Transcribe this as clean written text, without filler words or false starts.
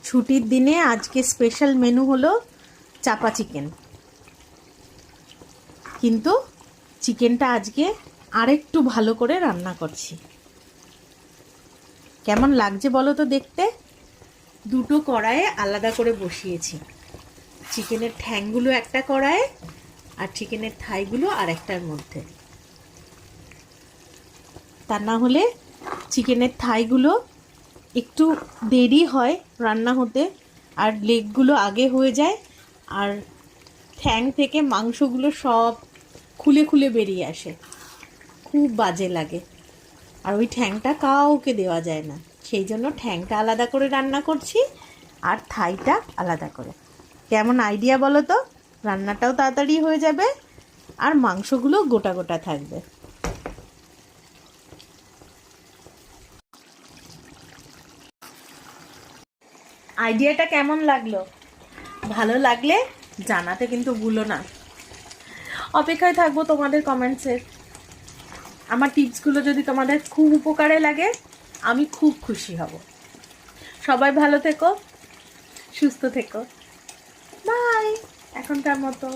ছুটির দিনে আজকে স্পেশাল মেনু হলো চাপা চিকেন। কিন্তু চিকেনটা আজকে আরেকটু ভালো করে রান্না করছি। কেমন লাগছে বলো তো দেখতে? দুটো কড়াইয়ে আলাদা করে বসিয়েছি। চিকেনের ঠ্যাংগুলো একটা কড়াইয়ে আর চিকেনের থাইগুলো আরেকটার মধ্যে। তা না হলে চিকেনের থাইগুলো একটু দেরি হয় রান্না হতে, আর লেগগুলো আগে হয়ে যায়, আর ঠ্যাং থেকে মাংসগুলো সব খুলে খুলে বেরিয়ে আসে, খুব বাজে লাগে। আর ওই ঠ্যাংটা কাউকে দেওয়া যায় না, সেই জন্য ঠ্যাংটা আলাদা করে রান্না করছি আর থাইটা আলাদা করে। কেমন আইডিয়া বলো তো? রান্নাটাও তাড়াতাড়ি হয়ে যাবে আর মাংসগুলো গোটা গোটা থাকবে। আইডিয়াটা কেমন লাগলো? ভালো লাগলে জানাতে কিন্তু ভুলো না। অপেক্ষায় থাকবো তোমাদের কমেন্টসের। আমার টিপসগুলো যদি তোমাদের খুব উপকারে লাগে, আমি খুব খুশি হব। সবাই ভালো থেকো, সুস্থ থেকো। বাই এখনকার মতো।